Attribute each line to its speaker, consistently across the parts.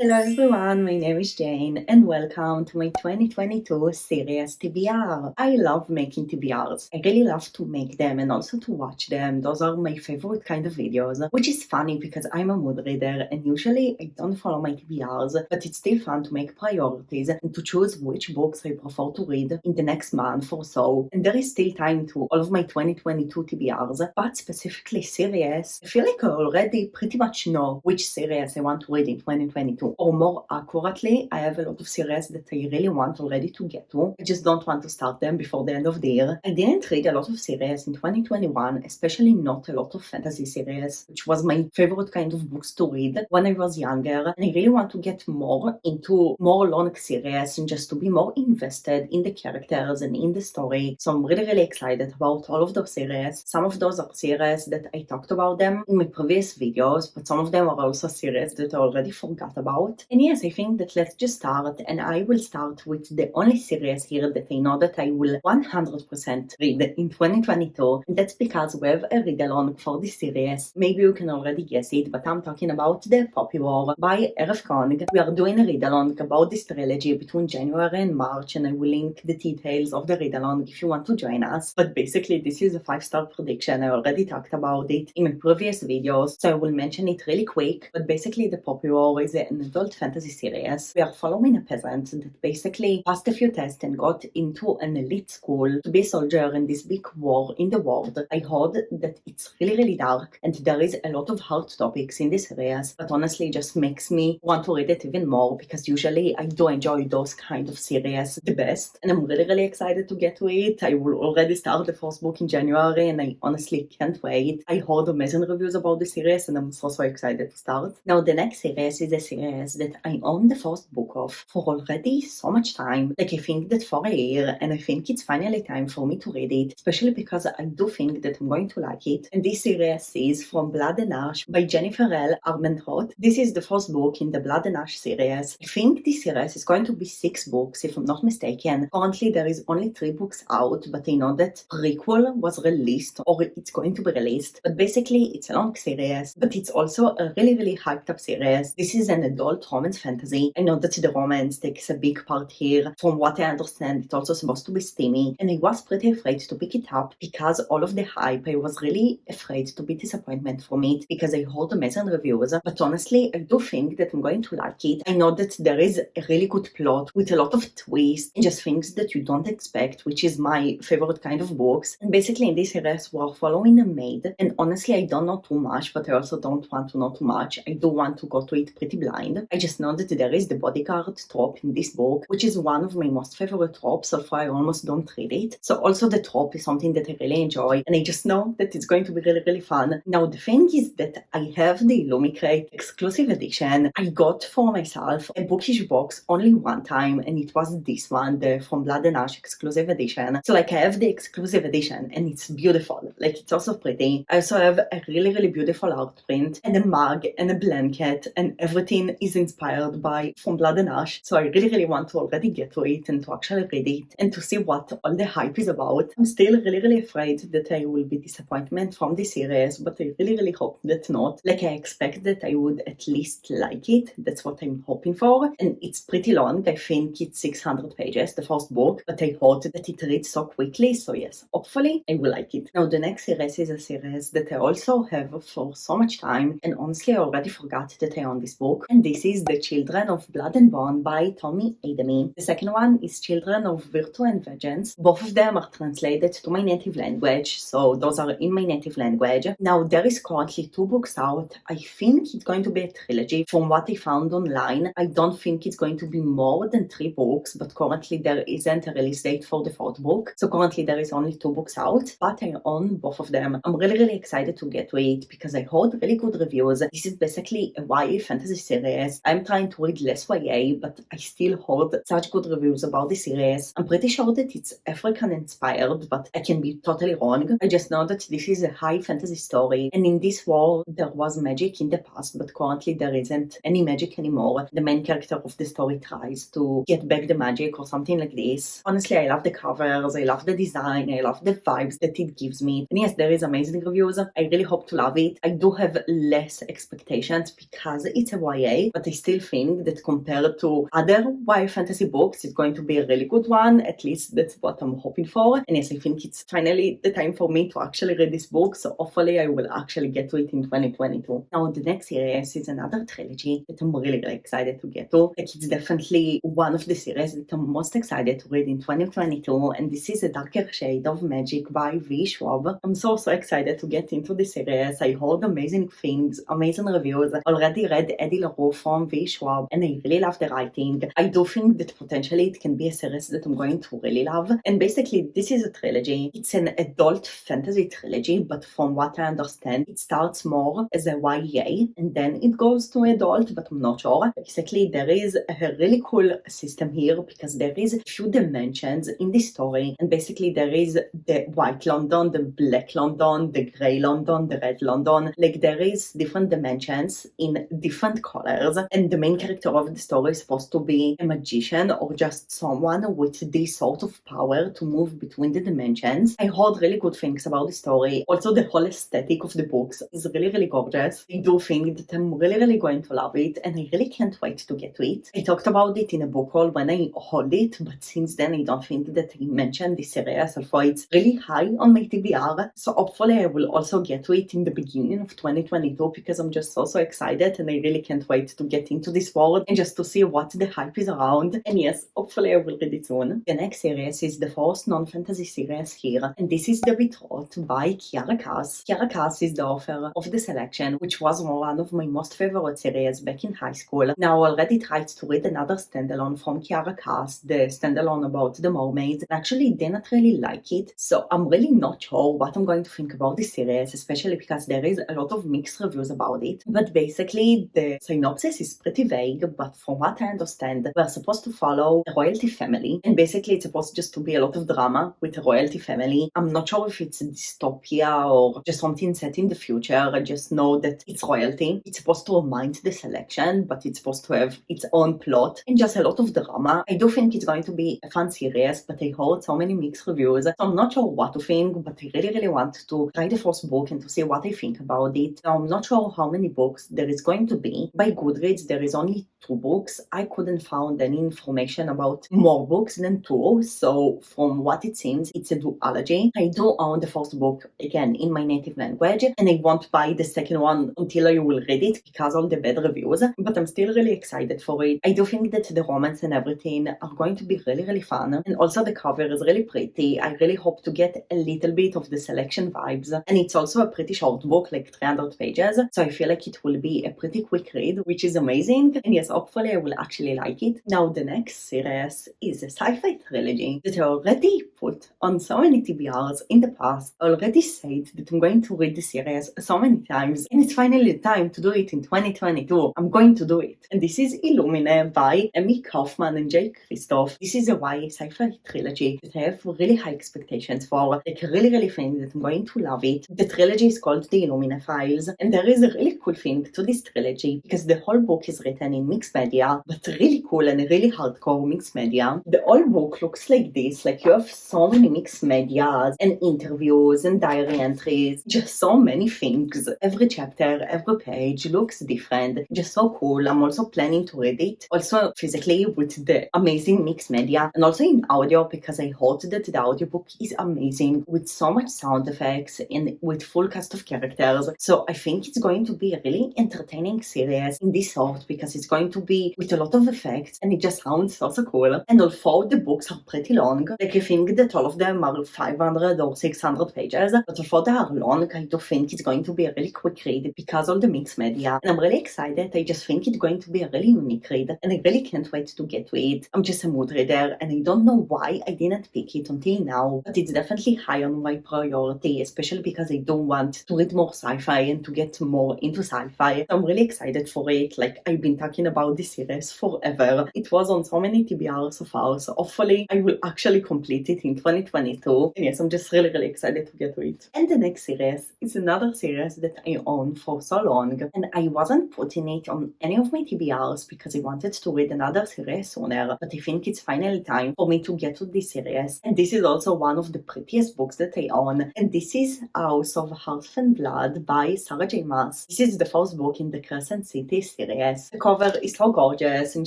Speaker 1: Hello everyone, my name is Jane and welcome to my 2022 Series TBR. I love making TBRs. I really love to make them and also to watch them. Those are my favorite kind of videos, which is funny because I'm a mood reader and usually I don't follow my TBRs, but it's still fun to make priorities and to choose which books I prefer to read in the next month or so. And there is still time to all of my 2022 TBRs, but specifically series. I feel like I already pretty much know which series I want to read in 2022. Or more accurately, I have a lot of series that I really want already to get to. I just don't want to start them before the end of the year. I didn't read a lot of series in 2021, especially not a lot of fantasy series, which was my favorite kind of books to read when I was younger. And I really want to get more into more long series and just to be more invested in the characters and in the story. So I'm really excited about all of those series. Some of those are series that I talked about them in my previous videos, but some of them are also series that I already forgot about. And yes, I think that let's just start, and I will start with the only series here that I know that I will 100% read in 2022, and that's because we have a read-along for this series. Maybe you can already guess it, but I'm talking about The Poppy War by R.F. Kong. We are doing a read-along about this trilogy between January and March, and I will link the details of the read-along if you want to join us. But basically, this is a 5-star prediction. I already talked about it in my previous videos, so I will mention it really quick. But basically, The Poppy War is an adult fantasy series. We are following a peasant that basically passed a few tests and got into an elite school to be a soldier in this big war in the world. I heard that it's really dark and there is a lot of hard topics in this series, but honestly it just makes me want to read it even more because usually I do enjoy those kind of series the best, and I'm really excited to get to it. I will already start the first book in January and I honestly can't wait. I heard amazing reviews about the series and I'm so excited to start. Now the next series is a series that I own the first book of for already so much time. Like I think that for a year, and I think it's finally time for me to read it, especially because I do think that I'm going to like it. And this series is From Blood and Ash by Jennifer L. Armentrout. This is the first book in the Blood and Ash series. I think this series is going to be 6 books if I'm not mistaken. Currently there is only 3 books out, but I know that prequel was released or it's going to be released. But basically it's a long series, but it's also a really hyped up series. This is an adult romance fantasy. I know that the romance takes a big part here. From what I understand, it's also supposed to be steamy, and I was pretty afraid to pick it up because all of the hype. I was really afraid to be disappointment from it because I heard amazing reviews, but honestly I do think that I'm going to like it. I know that there is a really good plot with a lot of twists and just things that you don't expect, which is my favorite kind of books. And basically in this series we're following a maid, and honestly I don't know too much, but I also don't want to know too much. I do want to go to it pretty blind. I just know that there is the bodyguard trope in this book, which is one of my most favorite tropes, so far I almost don't read it. So also the trope is something that I really enjoy, and I just know that it's going to be really fun. Now the thing is that I have the Illumicrate exclusive edition. I got for myself a bookish box only one time, and it was this one, the From Blood and Ash exclusive edition. So like I have the exclusive edition and it's beautiful. Like it's also pretty. I also have a really beautiful art print and a mug and a blanket, and everything is inspired by From Blood and Ash. So I really want to already get to it and to actually read it and to see what all the hype is about. I'm still really afraid that I will be disappointment from the series, but I really hope that not. Like I expect that I would at least like it. That's what I'm hoping for. And it's pretty long. I think it's 600 pages, the first book, but I thought that it reads so quickly. So yes, hopefully I will like it. Now the next series is a series that I also have for so much time, and honestly I already forgot that I own this book. And this is The Children of Blood and Bone by Tommy Adamy. The second one is Children of Virtue and Vengeance. Both of them are translated to my native language, so those are in my native language. Now there is currently 2 books out. I think it's going to be a trilogy from what I found online. I don't think it's going to be more than 3 books, but currently there isn't a release date for the 4th book. So currently there is only 2 books out, but I own both of them. I'm really excited to get to it because I heard really good reviews. This is basically a YA fantasy series. I'm trying to read less YA, but I still heard such good reviews about the series. I'm pretty sure that it's African inspired, but I can be totally wrong. I just know that this is a high fantasy story, and in this world there was magic in the past, but currently there isn't any magic anymore. The main character of the story tries to get back the magic or something like this. Honestly, I love the covers, I love the design, I love the vibes that it gives me. And yes, there is amazing reviews. I really hope to love it. I do have less expectations because it's a YA, it, but I still think that compared to other YA fantasy books, it's going to be a really good one. At least that's what I'm hoping for. And yes, I think it's finally the time for me to actually read this book, so hopefully I will actually get to it in 2022. Now, the next series is another trilogy that I'm really excited to get to. Like, it's definitely one of the series that I'm most excited to read in 2022, and this is A Darker Shade of Magic by V. Schwab. I'm so excited to get into the series. I heard amazing things, amazing reviews. I already read Eddie LaRue from V. Schwab, and I really love the writing. I do think that potentially it can be a series that I'm going to really love. And basically, this is a trilogy. It's an adult fantasy trilogy, but from what I understand, it starts more as a YA, and then it goes to adult, but I'm not sure. Basically, there is a really cool system here because there is a few dimensions in the story, and basically there is the white London, the black London, the grey London, the red London. Like, there is different dimensions in different colors, and the main character of the story is supposed to be a magician or just someone with this sort of power to move between the dimensions. I heard really good things about the story. Also, the whole aesthetic of the books is really gorgeous. I do think that I'm really going to love it, and I really can't wait to get to it. I talked about it in a book haul when I hauled it, but since then I don't think that I mentioned this series, although it's really high on my TBR. So hopefully I will also get to it in the beginning of 2022 because I'm just so excited, and I really can't wait to get into this world and just to see what the hype is around. And yes, hopefully I will read it soon. The next series is the first non-fantasy series here, and this is The Betrothed by Kiara Cass. Kiara Cass is the author of The Selection, which was one of my most favorite series back in high school. Now I already tried to read another standalone from Kiara Cass, the standalone about the mermaids, and actually did not really like it, so I'm really not sure what I'm going to think about this series, especially because there is a lot of mixed reviews about it. But basically the synopsis is pretty vague, but from what I understand, we're supposed to follow a royalty family, and basically it's supposed just to be a lot of drama with a royalty family. I'm not sure if it's a dystopia or just something set in the future. I just know that it's royalty. It's supposed to remind The Selection, but it's supposed to have its own plot and just a lot of drama. I do think it's going to be a fun series, but I heard so many mixed reviews, so I'm not sure what to think, but I really want to try the first book and to see what I think about it. Now, I'm not sure how many books there is going to be. By Goodreads, there is only 2 books. I couldn't find any information about more books than 2, so from what it seems, it's a duology. I do own the first book, again, in my native language, and I won't buy the second one until I will read it because of the bad reviews, but I'm still really excited for it. I do think that the romance and everything are going to be really fun, and also the cover is really pretty. I really hope to get a little bit of The Selection vibes, and it's also a pretty short book, like 300 pages, so I feel like it will be a pretty quick read, which is amazing, and yes, hopefully I will actually like it. Now, the next series is a sci-fi trilogy that I already put on so many TBRs in the past. I already said that I'm going to read the series so many times, and it's finally the time to do it in 2022. I'm going to do it. And this is Illumine by Amy Kaufman and Jay Kristoff. This is a YA sci-fi trilogy that I have really high expectations for. Like, I really think that I'm going to love it. The trilogy is called The Illumine Files, and there is a really cool thing to this trilogy because the whole book is written in mixed media, but really cool and really hardcore mixed media. The whole book looks like this, like you have so many mixed medias and interviews and diary entries, just so many things. Every chapter, every page looks different, just so cool. I'm also planning to read it, also physically with the amazing mixed media, and also in audio because I heard that the audiobook is amazing with so much sound effects and with full cast of characters. So I think it's going to be a really entertaining series in this sort because it's going to be with a lot of effects and it just sounds so cool. And although the books are pretty long, like I think that all of them are 500 or 600 pages, but although they are long, I do think it's going to be a really quick read because of the mixed media, and I'm really excited. I just think it's going to be a really unique read, and I really can't wait to get to it. I'm just a mood reader, and I don't know why I didn't pick it until now, but it's definitely high on my priority, especially because I do want to read more sci-fi and to get more into sci-fi. So I'm really excited for it. Like, I've been talking about this series forever. It was on so many TBRs so far, so hopefully I will actually complete it in 2022. And yes, I'm just really excited to get to it. And the next series is another series that I own for so long, and I wasn't putting it on any of my TBRs because I wanted to read another series sooner, but I think it's finally time for me to get to this series. And this is also one of the prettiest books that I own, and this is House of Hearth and Blood by Sarah J. Maas. This is the first book in the Crescent City series. The cover is so gorgeous and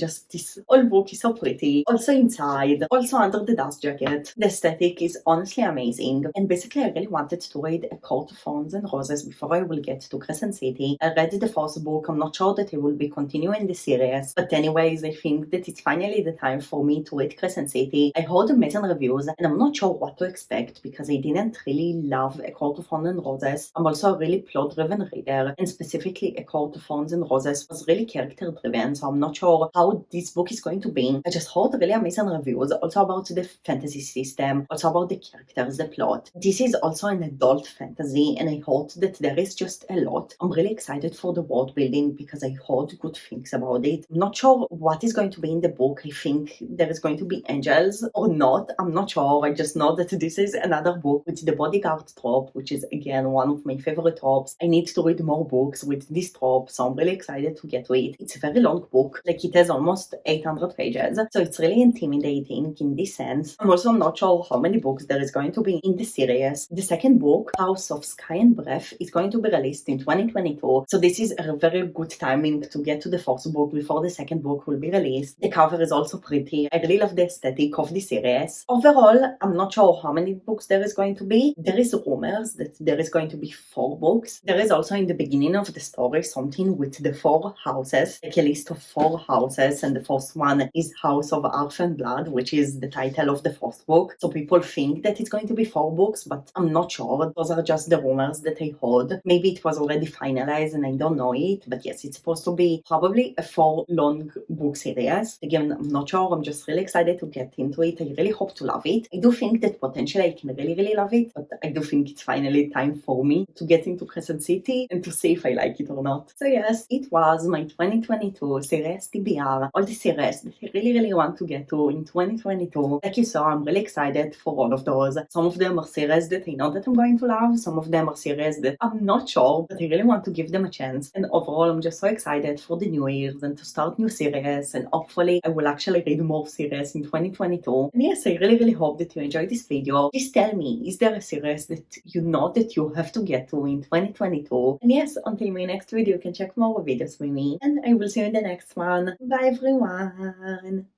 Speaker 1: just this whole book is so pretty. Also inside, also under the dust jacket. The aesthetic is honestly amazing. And basically I really wanted to read A Court of Thorns and Roses before I will get to Crescent City. I read the first book. I'm not sure that I will be continuing the series. But anyways, I think that it's finally the time for me to read Crescent City. I heard amazing reviews and I'm not sure what to expect because I didn't really love A Court of Thorns and Roses. I'm also a really plot-driven reader, and specifically A Court of Thorns and Roses was really character-driven, so I'm not sure how this book is going to be. I just heard really amazing reviews, also about the fantasy system, also about the characters, the plot. This is also an adult fantasy, and I heard that there is just a lot. I'm really excited for the world building because I heard good things about it. I'm not sure what is going to be in the book. I think there is going to be angels or not. I'm not sure. I just know that this is another book with the bodyguard trope, which is again one of my favorite tropes. I need to read more books with this trope, so I'm really excited to get to it. It's a very long book, like it has almost 800 pages, so it's really intimidating in this sense. I'm also not sure how many books there is going to be in the series. The second book, House of Sky and Breath, is going to be released in 2022, so this is a very good timing to get to the first book before the second book will be released. The cover is also pretty. I really love the aesthetic of the series. Overall, I'm not sure how many books there is going to be. There is rumors that there is going to be 4 books. There is also in the beginning of the story something with the 4 houses, like a list of 4 houses, and the first one is House of Earth and Blood, which is the title of the first book. So people think that it's going to be 4 books, but I'm not sure. Those are just the rumors that I heard. Maybe it was already finalized and I don't know it, but yes, it's supposed to be probably a 4 long book series. Again, I'm not sure. I'm just really excited to get into it. I really hope to love it. I do think that potentially I can really love it, but I do think it's finally time for me to get into Crescent City and to see if I like it or not. So yes, it was my 2022 Series TBR, all the series that I really want to get to in 2022. Like you saw, I'm really excited for all of those. Some of them are series that I know that I'm going to love, some of them are series that I'm not sure, but I really want to give them a chance. And overall, I'm just so excited for the new years and to start new series, and hopefully I will actually read more series in 2022. And yes, I really hope that you enjoyed this video. Please tell me, is there a series that you know that you have to get to in 2022? And yes, until my next video, you can check more videos with me, and I will see you in the next one. Bye everyone!